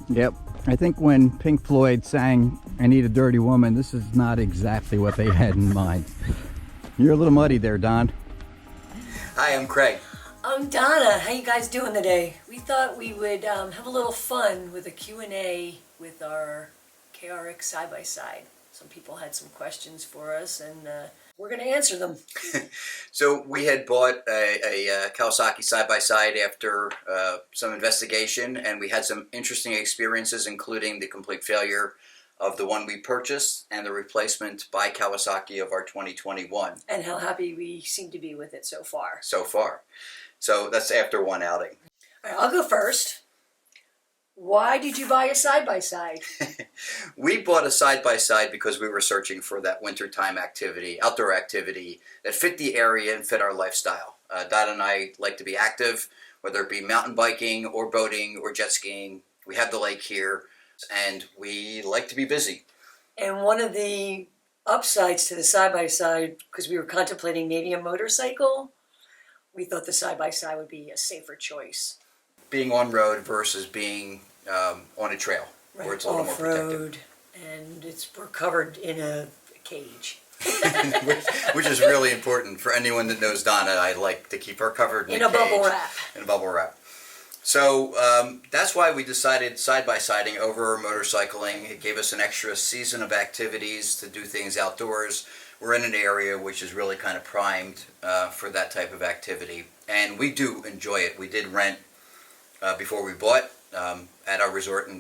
Yep. I think when Pink Floyd sang I Need a Dirty Woman, this is not exactly what they had in mind. You're a little muddy there, Don. Hi, I'm Craig. I'm Donna. How you guys doing today? We thought we would have a little fun with a Q&A with our KRX side-by-side. Some people had some questions for us, and we're going to answer them. So we had bought a Kawasaki side-by-side after some investigation, and we had some interesting experiences, including the complete failure of the one we purchased and the replacement by Kawasaki of our 2021. And how happy we seem to be with it so far. So that's after one outing. All right, I'll go first. Why did you buy a side-by-side? We bought a side-by-side because we were searching for that wintertime activity, outdoor activity that fit the area and fit our lifestyle. Donna and I like to be active, whether it be mountain biking or boating or jet skiing. We have the lake here, and we like to be busy. And one of the upsides to the side-by-side, because we were contemplating maybe a motorcycle, we thought the side-by-side would be a safer choice. Being on road versus being on a trail, right, where it's a little more protected. And we're covered in a cage. which is really important for anyone that knows Donna. I like to keep her covered in a bubble wrap. In a bubble wrap. So that's why we decided side-by-siding over motorcycling. It gave us an extra season of activities to do things outdoors. We're in an area which is really kind of primed for that type of activity. And we do enjoy it. We did rent before we bought at our resort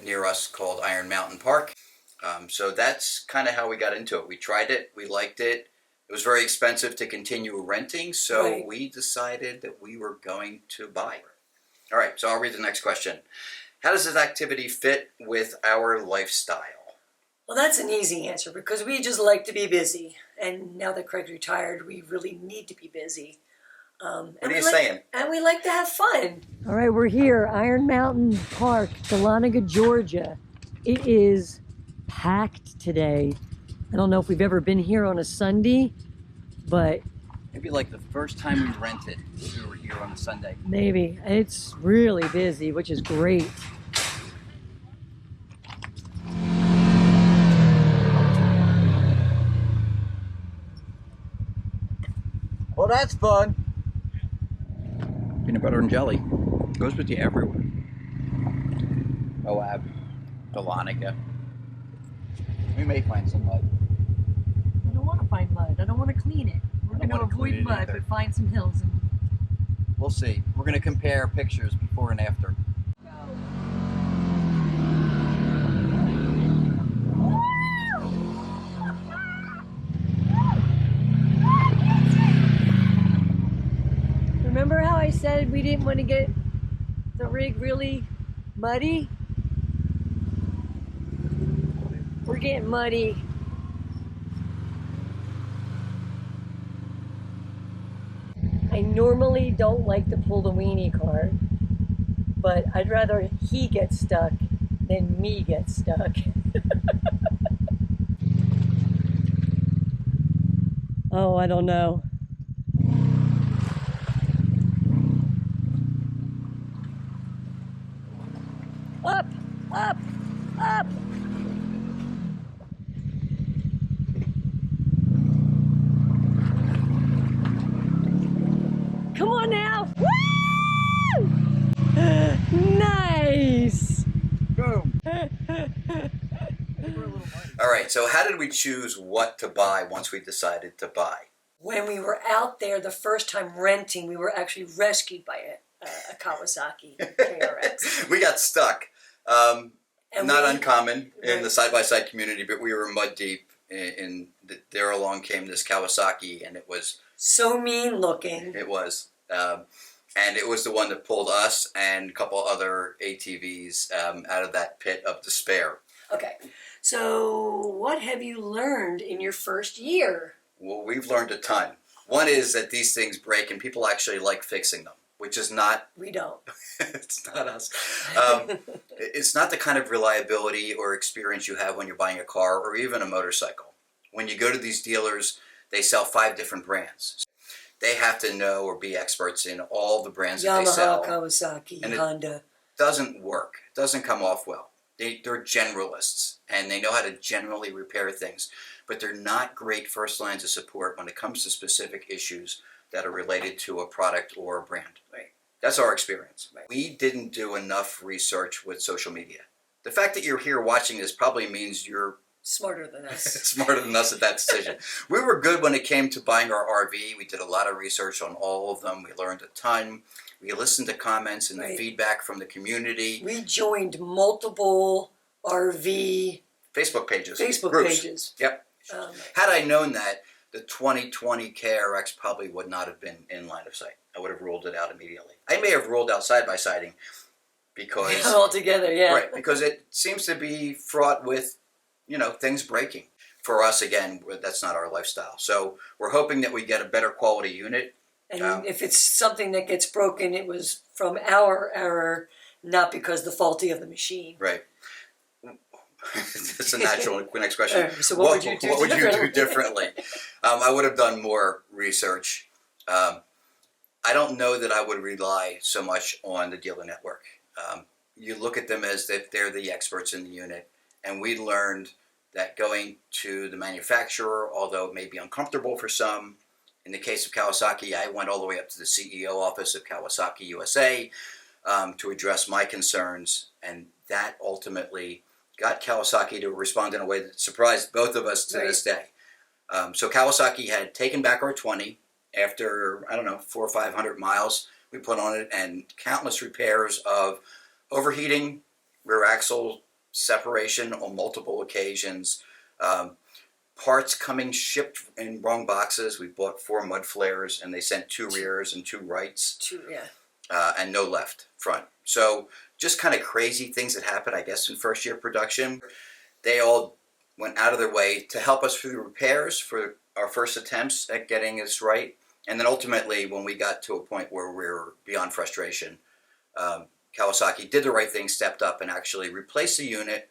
near us called Iron Mountain Park. So that's kind of how we got into it. We tried it. We liked it. It was very expensive to continue renting, so right, we decided that we were going to buy it. All right, so I'll read the next question. How does this activity fit with our lifestyle? Well, that's an easy answer because we just like to be busy. And now that Craig's retired, we really need to be busy. What are you saying? And we like to have fun. All right, we're here, Iron Mountain Park, Dahlonega, Georgia. It is packed today. I don't know if we've ever been here on a Sunday, but Maybe like the first time we rented, we were here on a Sunday. maybe. It's really busy, which is great. Well, that's fun. Peanut butter and jelly. Goes with you everywhere. Moab, Dahlonega. We may find some mud. I don't want to find mud. I don't want to clean it. We're going to avoid mud, but find some hills. We'll see. We're going to compare pictures before and after. Remember how I said we didn't want to get the rig really muddy? We're getting muddy. I normally don't like to pull the weenie cart, but I'd rather he get stuck than me get stuck. Oh, I don't know. Up, up, up. Come on now. Woo! Nice. Boom. All right, so how did we choose what to buy once we decided to buy? When we were out there the first time renting, we were actually rescued by a Kawasaki KRX. We got stuck. And Not we- uncommon in right. the side-by-side community, but we were mud deep. There along came this Kawasaki, and it was... So mean looking. It was. And it was the one that pulled us and a couple other ATVs out of that pit of despair. Okay, so what have you learned in your first year? Well, we've learned a ton. One is that these things break, and people actually like fixing them, which is not... We don't. It's not us. It's not the kind of reliability or experience you have when you're buying a car or even a motorcycle. When you go to these dealers, they sell 5 different brands. They have to know or be experts in all the brands that they sell. Yamaha, Kawasaki, And Honda. doesn't work. It doesn't come off well. They're generalists, and they know how to generally repair things, but they're not great first lines of support when it comes to specific issues that are related to a product or a brand. Right. That's our experience. Right. We didn't do enough research with social media. The fact that you're here watching this probably means you're Smarter than us. smarter than us at that decision. We were good when it came to buying our RV. We did a lot of research on all of them. We learned a ton. We listened to comments and the Right. feedback from the community. We joined multiple RV Facebook pages. Facebook groups. pages. Yep. Had I known that, the 2020 KRX probably would not have been in line of sight. I would have ruled it out immediately. I may have ruled out side-by-siding because... all together, yeah. Right, because it seems to be fraught with, things breaking. For us, again, that's not our lifestyle. So we're hoping that we get a better quality unit. And if it's something that gets broken, it was from our error, not because the faulty of the machine. Right. That's a natural next question. So what would you do What would you do differently? differently? I would have done more research. I don't know that I would rely so much on the dealer network. You look at them as if they're the experts in the unit, and we learned that going to the manufacturer, although it may be uncomfortable for some, in the case of Kawasaki, I went all the way up to the CEO office of Kawasaki USA to address my concerns, and that ultimately got Kawasaki to respond in a way that surprised both of us to this day. So Kawasaki had taken back our 20 after, 400 or 500 miles we put on it, and countless repairs of overheating, rear axle separation on multiple occasions, parts coming shipped in wrong boxes. We bought 4 mud flares, and they sent 2 rears and 2 rights, and no left front. So just kind of crazy things that happen, I guess, in first year production. They all went out of their way to help us through the repairs for our first attempts at getting this right. And then ultimately, when we got to a point where we were beyond frustration, Kawasaki did the right thing, stepped up, and actually replaced the unit,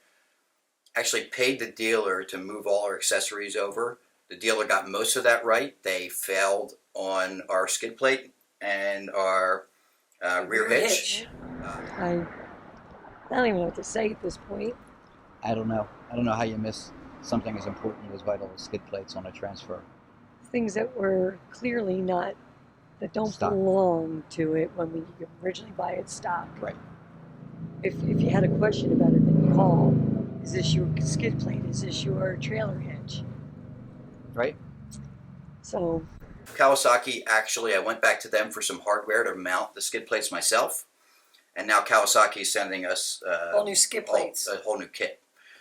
actually paid the dealer to move all our accessories over. The dealer got most of that right. They failed on our skid plate and our rear hitch. I don't even know what to say at this point. I don't know. I don't know how you miss something as important as vital as skid plates on a transfer. Things that were clearly not, that don't Stock. belong to it when we originally buy it stock. Right. If you had a question about it, then you call. Is this your skid plate? Is this your trailer hitch? Right? So Kawasaki, actually, I went back to them for some hardware to mount the skid plates myself. And now Kawasaki is sending us All new skid plates. a whole new kit.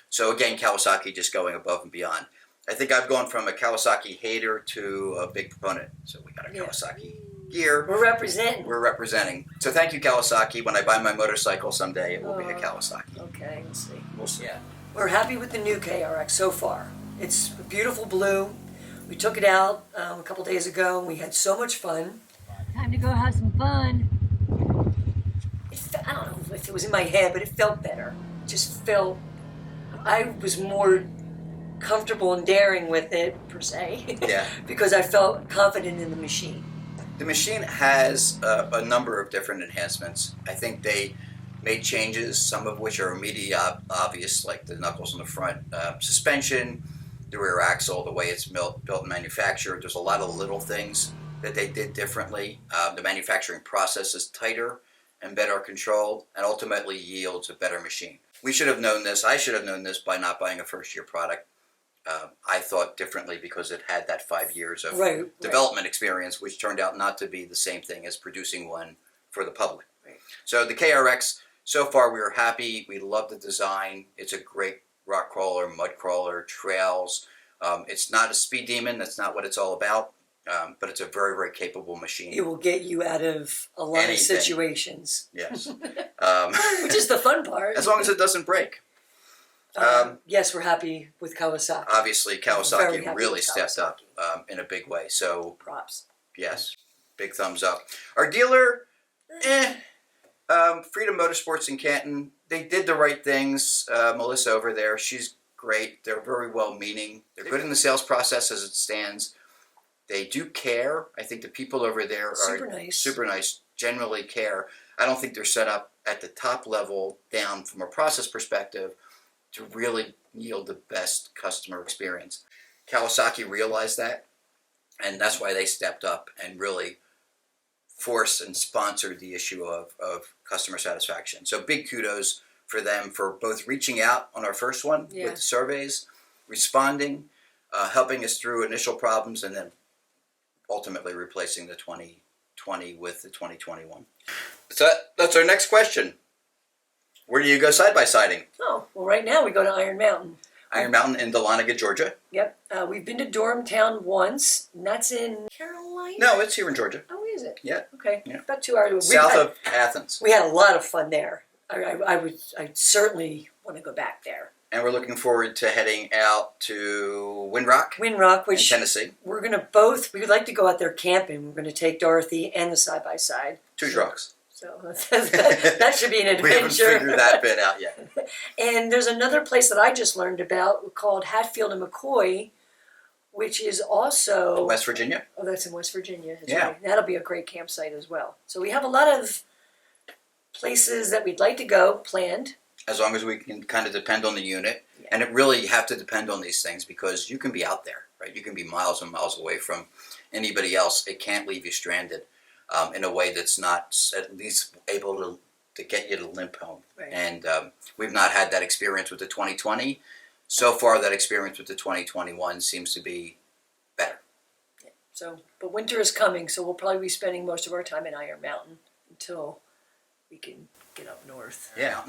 So again, Kawasaki just going above and beyond. I think I've gone from a Kawasaki hater to a big proponent. So we got a Kawasaki gear. We're representing. We're representing. So thank you, Kawasaki. When I buy my motorcycle someday, it will be a Kawasaki. Okay, we'll see. We'll see. Yeah. We're happy with the new KRX so far. It's a beautiful blue. We took it out a couple days ago, and we had so much fun. time to go have some fun. I don't know if it was in my head, but it felt better. It just felt, I was more comfortable and daring with it, per se. Yeah. Because I felt confident in the machine. The machine has a number of different enhancements. I think they made changes, some of which are immediately obvious, like the knuckles on the front, suspension, the rear axle, the way it's built and manufactured. There's a lot of little things that they did differently. The manufacturing process is tighter and better controlled, and ultimately yields a better machine. We should have known this. I should have known this by not buying a first-year product. I thought differently because it had that 5 years of development experience, which turned out not to be the same thing as producing one for the public. Right. So the KRX, so far we were happy. We love the design. It's a great rock crawler, mud crawler, trails. It's not a speed demon. That's not what it's all about. But it's a very, very capable machine. It will get you out of a lot of Anything. situations. Yes. Which is the fun part. As long as it doesn't break. Yes, we're happy with Kawasaki. Obviously, Very Kawasaki happy really with stepped up Kawasaki. in a big way. So, Props. yes, big thumbs up. Our dealer, Freedom Motorsports in Canton, they did the right things. Melissa over there, she's great. They're very well-meaning. They're good in the sales process as it stands. They do care. I think the people over there are Super nice. generally care. I don't think they're set up at the top level down from a process perspective to really yield the best customer experience. Kawasaki realized that, and that's why they stepped up and really forced and sponsored the issue of customer satisfaction. So big kudos for them for both reaching out on our first one with the surveys, responding, helping us through initial problems, and then ultimately replacing the 2020 with the 2021. So that's our next question. Where do you go side-by-siding? Oh, well, right now we go to Iron Mountain. Iron Mountain in Dahlonega, Georgia. Yep. We've been to Dormtown once, and that's in Carolina? No, it's here in Georgia. Oh, is it? Yeah. Okay. Yeah. About 2 hours. South of Athens. We had a lot of fun there. I certainly want to go back there. And we're looking forward to heading out to Windrock Windrock, in which Tennessee. we're going to we would like to go out there camping. We're going to take Dorothy and the side-by-side. 2 trucks. So that should be an adventure. We haven't figured that bit out yet. And there's another place that I just learned about called Hatfield and McCoy, which is also... West Virginia? Oh, that's in West Virginia. That's Yeah. right. That'll be a great campsite as well. So we have a lot of places that we'd like to go planned. As long as we can kind of depend on the unit. Yeah. And it really, you have to depend on these things because you can be out there, right? You can be miles and miles away from anybody else. It can't leave you stranded in a way that's not at least able to get you to limp home. Right. And we've not had that experience with the 2020. So far, that experience with the 2021 seems to be better. Yeah. So, but winter is coming, so we'll probably be spending most of our time in Iron Mountain until we can get up north. Yeah.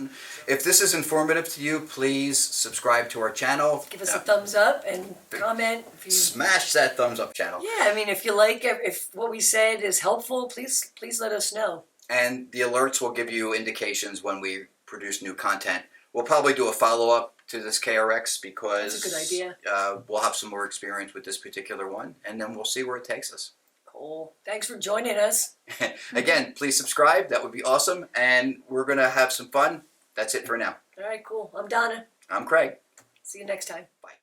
If this is informative to you, please subscribe to our channel. Give us a thumbs up and comment. If you, smash that thumbs up channel. yeah, I mean, if you like, if what we said is helpful, please let us know. And the alerts will give you indications when we produce new content. We'll probably do a follow-up to this KRX because that's a good idea. We'll have some more experience with this particular one, and then we'll see where it takes us. Cool. Thanks for joining us. Again, please subscribe. That would be awesome. And we're going to have some fun. That's it for now. All right, cool. I'm Donna. I'm Craig. See you next time. Bye.